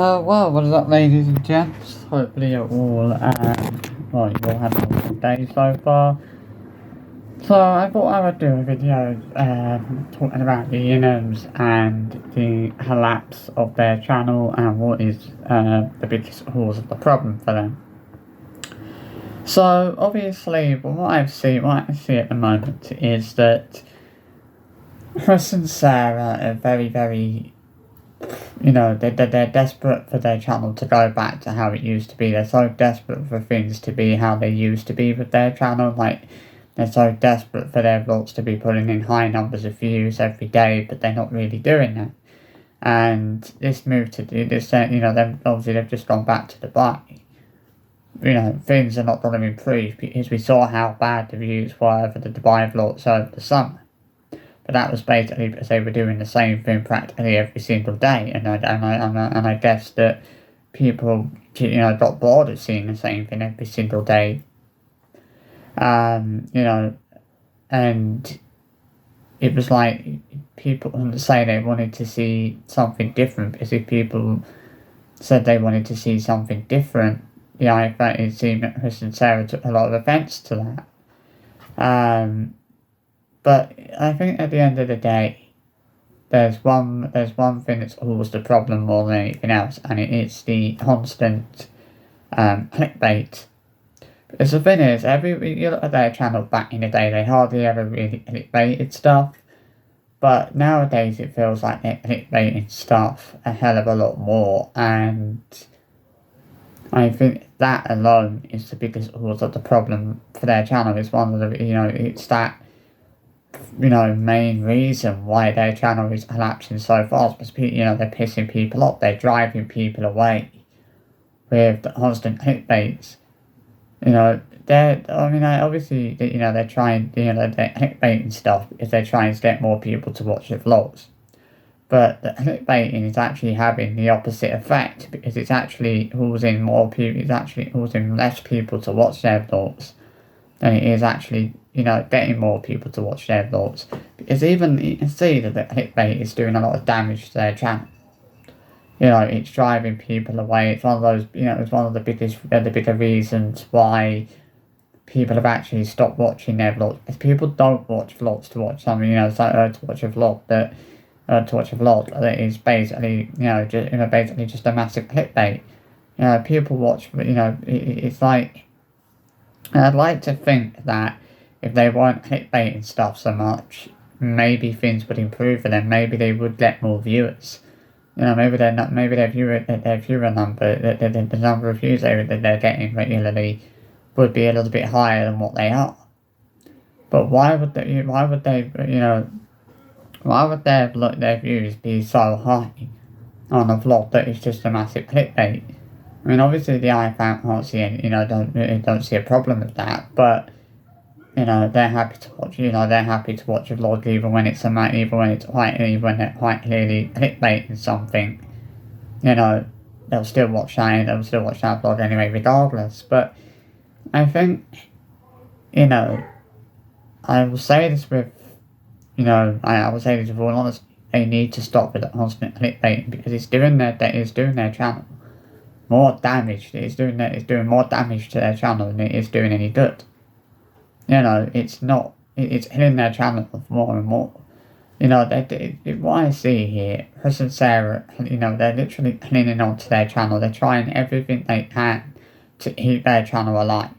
Well, what is up, ladies and gents? Hopefully you're all, well, you've all had a good day so far. So, I thought I would do a video, talking about the inghams and the collapse of their channel and what is, the biggest cause of the problem for them. So, obviously, what I see at the moment is that Chris and Sarah are very, they're desperate for their channel to go back to how it used to be. They're so desperate for things to be how they used to be with their channel. Like, they're so desperate for their vlogs to be pulling in high numbers of views every day, but they're not really doing that. And this move to do this, they've just gone back to Dubai. Things are not going to improve because we saw how bad the views were for the Dubai vlogs over the summer. But that was basically because they were doing the same thing practically every single day, and I guess that people, got bored of seeing the same thing every single day. And it was like people wouldn't say they wanted to see something different, because if people said they wanted to see something different, it seemed that Chris and Sarah took a lot of offence to that. But I think at the end of the day, there's one thing that's caused the problem more than anything else, and it's the constant clickbait. Because the thing is, you look at their channel back in the day, they hardly ever really clickbaited stuff. But nowadays it feels like they're clickbaiting stuff a hell of a lot more, and I think that alone is the biggest cause of the problem for their channel. It's one of the, it's that, main reason why their channel is collapsing so fast, because, they're pissing people off, they're driving people away with the constant clickbaits. Obviously, they're trying, they're clickbaiting stuff because they're trying to get more people to watch the vlogs. But the clickbaiting is actually having the opposite effect, because it's actually causing less people to watch their vlogs than it is actually, getting more people to watch their vlogs. Because even you can see that the clickbait is doing a lot of damage to their channel. It's driving people away. It's one of those, it's one of the bigger reasons why people have actually stopped watching their vlogs. Because people don't watch vlogs to watch something, to watch a vlog that is basically, basically just a massive clickbait. People watch, it's like, I'd like to think that if they weren't clickbaiting stuff so much, maybe things would improve for them. Maybe they would get more viewers. Maybe their viewer number, the number of views that they're getting regularly would be a little bit higher than what they are. But why would their views be so high on a vlog that is just a massive clickbait? I mean, obviously the iPhone can't see any, don't see a problem with that, but they're happy to watch. They're happy to watch a vlog even when it's quite clearly clickbaiting something. They'll still watch that. They'll still watch that vlog anyway, regardless. But I think, I will say this with, I will say this with all honesty. They need to stop with the constant clickbaiting, because it's doing their channel more damage. It's doing more damage to their channel than it is doing any good. It's hitting their channel more and more. What I see here, Chris and Sarah, they're literally clinging onto their channel. They're trying everything they can to keep their channel alive.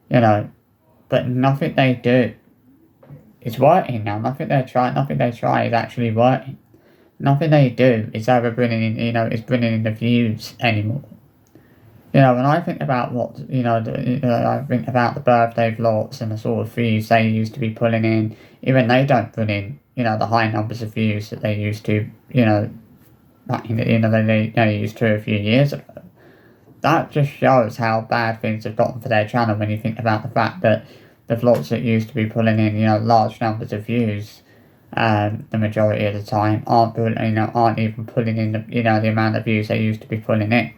But nothing they do is working now. Nothing they try is actually working. Nothing they do is ever bringing in the views anymore. When I think about I think about the birthday vlogs and the sort of views they used to be pulling in, even they don't bring in, the high numbers of views that they used to, back in the, they used to a few years ago. That just shows how bad things have gotten for their channel when you think about the fact that the vlogs that used to be pulling in, large numbers of views, the majority of the time aren't even pulling in the amount of views they used to be pulling in.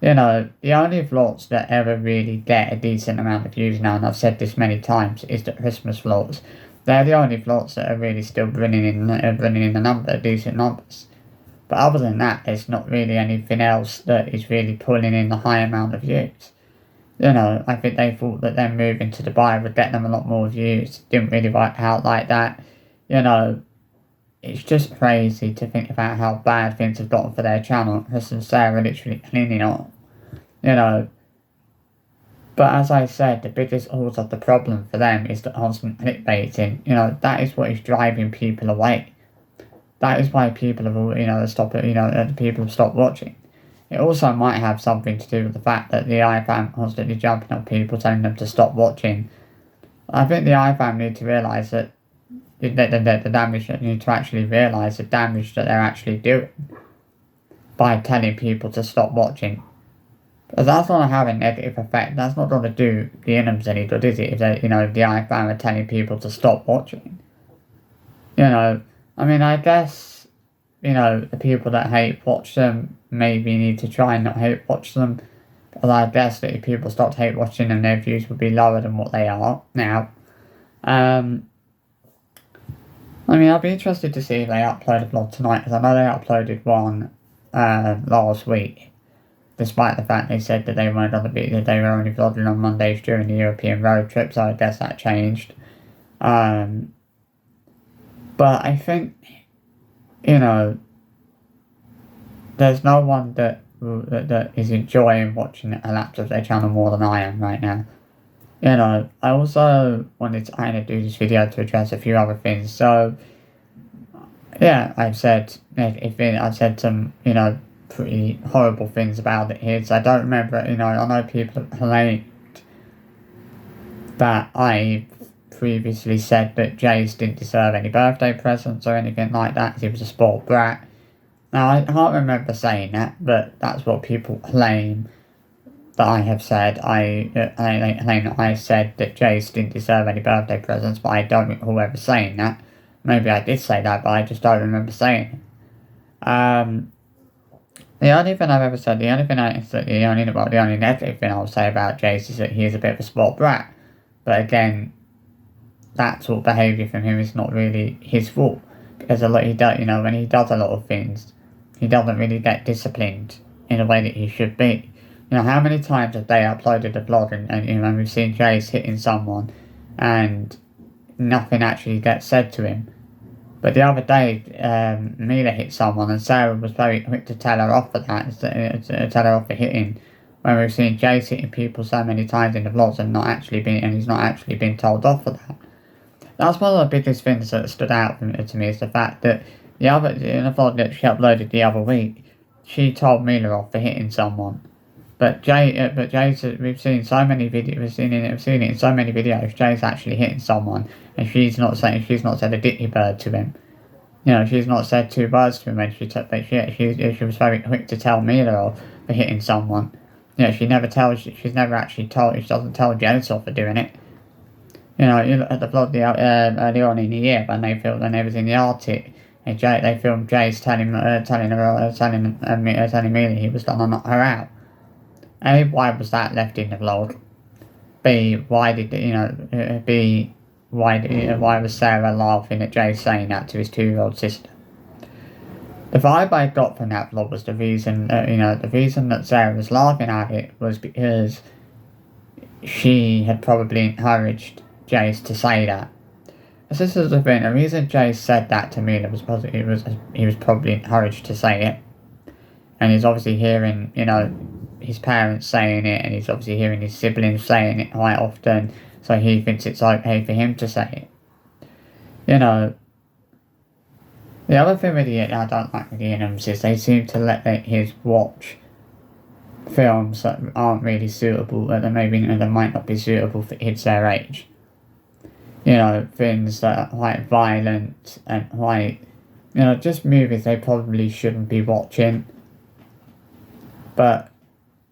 The only vlogs that ever really get a decent amount of views now, and I've said this many times, is the Christmas vlogs. They're the only vlogs that are really still bringing in decent numbers. But other than that, there's not really anything else that is really pulling in the high amount of views. You know, I think they thought that them moving to Dubai would get them a lot more views. Didn't really work out like that. You know, it's just crazy to think about how bad things have gotten for their channel. Chris and Sarah literally cleaning up. You know, but as I said, the biggest cause of the problem for them is the constant clickbaiting. You know, that is what is driving people away. That is why people have, people have stopped watching. It also might have something to do with the fact that the iFam constantly jumping on people, telling them to stop watching. I think the iFam need to realise that the damage, need to actually realise the damage that they're actually doing by telling people to stop watching. But that's not going to have a negative effect. That's not going to do the inghams any good, is it? If they, the iFam are telling people to stop watching. I mean, I guess, the people that hate watch them maybe need to try and not hate watch them. But I guess that if people stopped hate watching them, their views would be lower than what they are now. I mean, I'll be interested to see if they upload a vlog tonight, because I know they uploaded one last week. Despite the fact they said that they weren't on that they were only vlogging on Mondays during the European road trip, so I guess that changed. But I think, there's no one that is enjoying watching a lapse of their channel more than I am right now. I also wanted to kind of do this video to address a few other things. So, yeah, I've said some, pretty horrible things about it here. So I don't remember, I know people have claimed that I previously said that Jace didn't deserve any birthday presents or anything like that, because he was a spoiled brat. Now, I can't remember saying that, but that's what people claim that I have said. I claim that I said that Jace didn't deserve any birthday presents, but I don't recall ever saying that. Maybe I did say that, but I just don't remember saying it. The only thing I've ever said, the only negative thing I'll say about Jace is that he is a bit of a spoiled brat. But again, that sort of behaviour from him is not really his fault. Because when he does a lot of things, he doesn't really get disciplined in a way that he should be. How many times have they uploaded a vlog and we've seen Jace hitting someone and nothing actually gets said to him? But the other day, Mila hit someone and Sarah was very quick to tell her off for that, tell her off for hitting, when we've seen Jace hitting people so many times in the vlogs and he's not actually been told off for that. That's one of the biggest things that stood out to me, is the fact that in the vlog that she uploaded the other week, she told Mila off for hitting someone. But Jace, we've seen so many videos, we've seen it in so many videos, Jace actually hitting someone, and she's not said a dicky bird to him. She's not said two words to him when she was very quick to tell Mila off for hitting someone. She doesn't tell Jace off for doing it. You look at the vlog earlier on in the year when they was in the Arctic, and they filmed Jace telling Mila he was gonna knock her out. A, why was that left in the vlog? B, why was Sarah laughing at Jace saying that to his 2-year-old sister? The vibe I got from that vlog was the reason that Sarah was laughing at it was because she had probably encouraged Jace to say that. This is the thing, the reason Jace said that to me was because he was probably encouraged to say it. And he's obviously hearing, his parents saying it, and he's obviously hearing his siblings saying it quite often, so he thinks it's okay for him to say it. The other thing I don't like with the inghams is they seem to let their kids watch films that aren't really suitable, that might not be suitable for kids their age. Things that are quite violent and quite, just movies they probably shouldn't be watching. But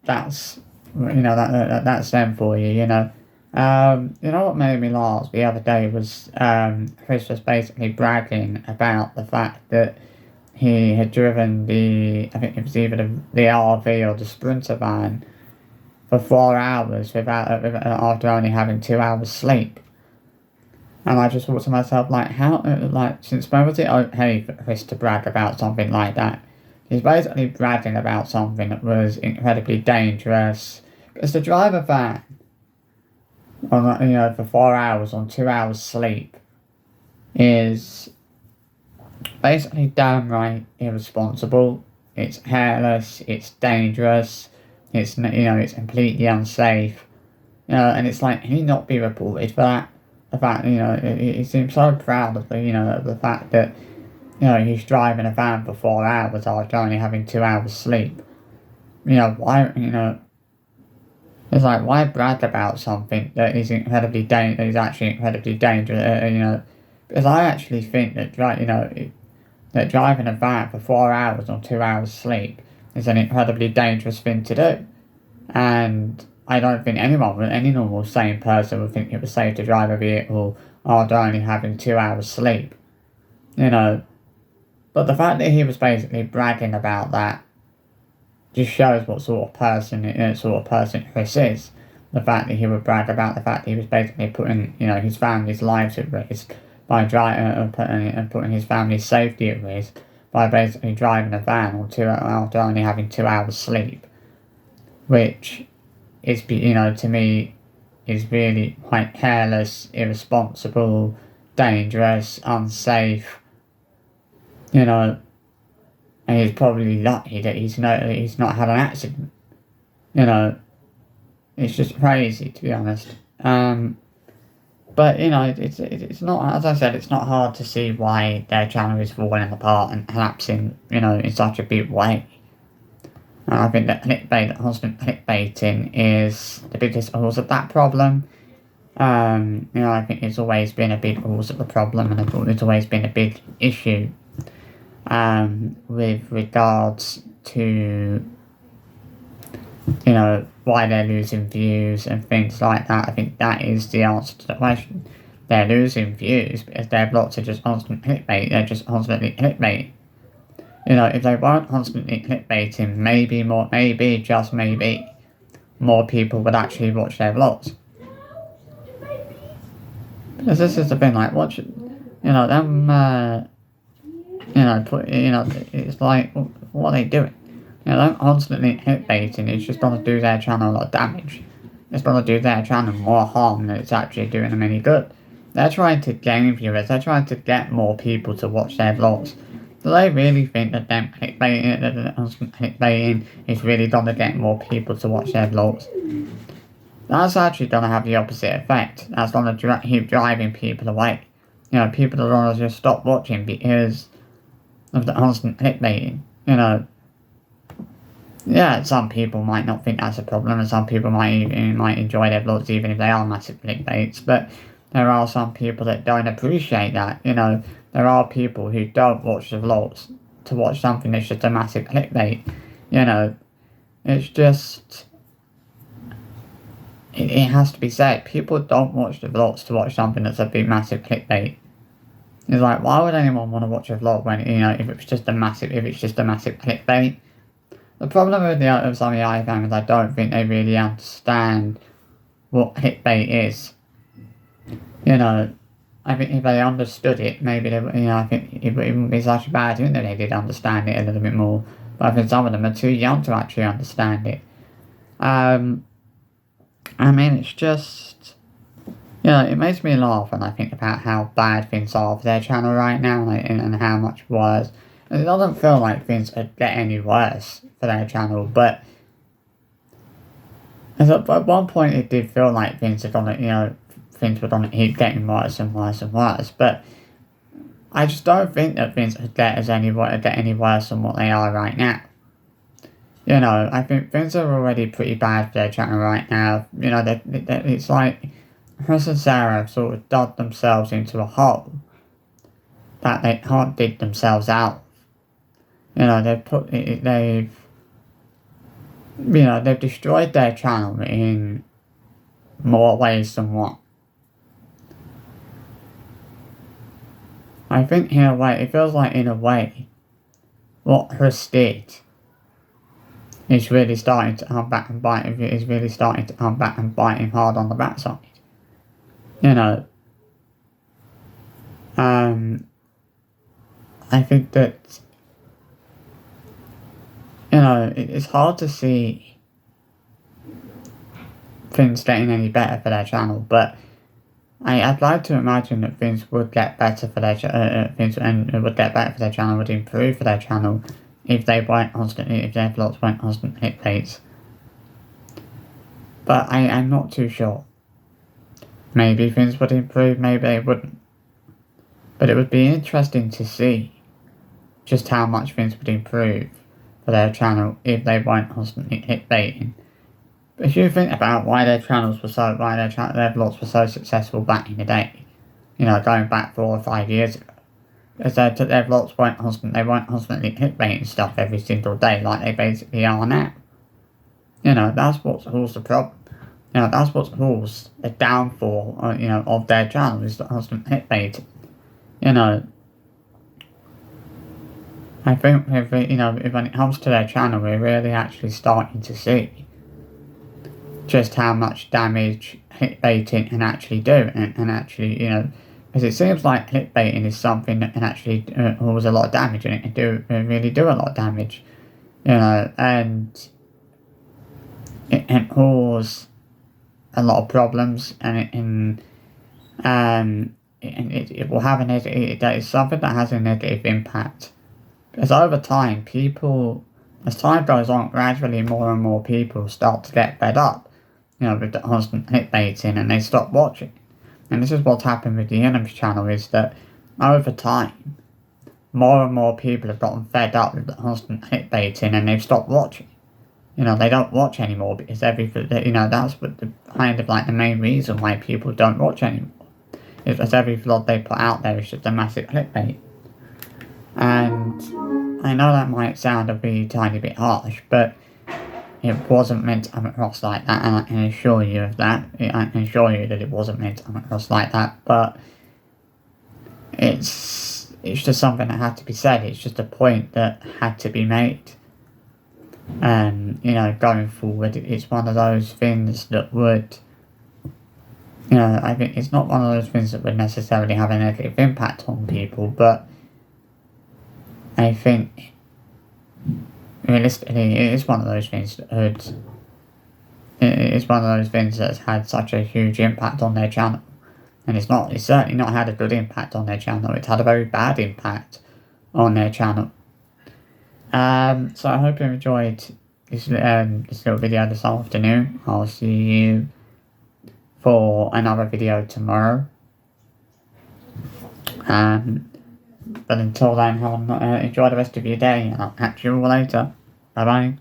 that's that's them for you. What made me laugh the other day was Chris was basically bragging about the fact that he had driven I think it was either the RV or the Sprinter van for 4 hours after only having 2 hours sleep. And I just thought to myself, since when was it okay for Chris to brag about something like that? he's basically bragging about something that was incredibly dangerous. Because to drive a van on, for 4 hours on 2 hours sleep is basically downright irresponsible. It's careless. It's dangerous. It's completely unsafe. And it's like, he not be reported for that. The fact, he seems so proud of the fact that, he's driving a van for 4 hours after only having 2 hours sleep. Why, it's like, why brag about something that is actually incredibly dangerous, because I actually think that, that driving a van for 4 hours on 2 hours sleep is an incredibly dangerous thing to do. And I don't think any normal sane person would think it was safe to drive a vehicle after only having 2 hours sleep. But the fact that he was basically bragging about that just shows what sort of person Chris is. The fact that he would brag about the fact that he was basically putting his family's lives at risk by driving and putting his family's safety at risk by basically driving a van after only having 2 hours sleep, which is to me is really quite careless, irresponsible, dangerous, unsafe. And he's probably lucky that he's not had an accident. It's just crazy, to be honest. But it's not, as I said, it's not hard to see why their channel is falling apart and collapsing, in such a big way. And I think that constant clickbaiting is the biggest cause of that problem. I think it's always been a big cause of the problem, and it's always been a big issue. With regards to, why they're losing views and things like that. I think that is the answer to the question. They're losing views because their blogs are just constant clickbait. They're just constantly clickbaiting. If they weren't constantly clickbaiting, just maybe, more people would actually watch their vlogs. Because this is the thing, like, watch, it's like, what are they doing? Them constantly clickbaiting is just going to do their channel a lot of damage. It's going to do their channel more harm than it's actually doing them any good. They're trying to gain viewers, they're trying to get more people to watch their vlogs. Do they really think that them clickbaiting is really going to get more people to watch their vlogs? That's actually going to have the opposite effect. That's going to keep driving people away. People are going to just stop watching because of the constant clickbaiting. Yeah, some people might not think that's a problem, and some people might enjoy their vlogs even if they are massive clickbaits, but there are some people that don't appreciate that. There are people who don't watch the vlogs to watch something that's just a massive clickbait. It's just, it has to be said, people don't watch the vlogs to watch something that's a big massive clickbait. It's like, why would anyone want to watch a vlog when, if it's just a massive clickbait? The problem with some of the inghams, I don't think they really understand what clickbait is. I think if they understood it, maybe I think it wouldn't be such a bad thing that they did understand it a little bit more. But I think some of them are too young to actually understand it. It's just, it makes me laugh when I think about how bad things are for their channel right now, and how much worse. And it doesn't feel like things could get any worse for their channel, but at one point it did feel like things were gonna keep getting worse and worse and worse. But I just don't think that things could get any worse than what they are right now. I think things are already pretty bad for their channel right now. It's like Chris and Sarah have sort of dug themselves into a hole that they can't dig themselves out. They've destroyed their channel in more ways than one. I think in a way, it feels like in a way, what Chris did is really starting to come back and bite him. Is really starting to come back and bite him hard on the backside. I think that it's hard to see things getting any better for their channel, but I'd like to imagine that things would get better for their would get better for their channel, would improve for their channel if their vlogs weren't constant clickbaits. But I'm not too sure. Maybe things would improve, maybe they wouldn't. But it would be interesting to see just how much things would improve for their channel if they weren't constantly clickbaiting. If you think about why their vlogs were so successful back in the day, going back 4 or 5 years ago, is that their vlogs weren't constantly clickbaiting stuff every single day like they basically are now. That's what caused the problem. That's what caused the downfall, of their channel, is the constant clickbaiting. I think if when it comes to their channel, we're really actually starting to see just how much damage clickbaiting can actually do, and actually, because it seems like clickbaiting is something that can actually cause a lot of damage, and it can really do a lot of damage, and it can cause a lot of problems, and it will have that is something that has a negative impact, because over time, as time goes on, gradually more and more people start to get fed up, with the constant clickbaiting, and they stop watching. And this is what's happened with the inghams channel, is that over time, more and more people have gotten fed up with the constant clickbaiting, and they've stopped watching. They don't watch anymore because that's what the main reason why people don't watch anymore. Is because every vlog they put out there is just a massive clickbait. And I know that might sound a really tiny bit harsh, but it wasn't meant to come across like that, and I can assure you of that. I can assure you that it wasn't meant to come across like that, but it's just something that had to be said. It's just a point that had to be made. And, going forward, it's one of those things that would, I think it's not one of those things that would necessarily have a negative impact on people, but I think realistically, it is one of those things that's had such a huge impact on their channel. And it's certainly not had a good impact on their channel. It's had a very bad impact on their channel. So I hope you enjoyed this little video this afternoon. I'll see you for another video tomorrow. But until then, enjoy the rest of your day, and I'll catch you all later. Bye bye.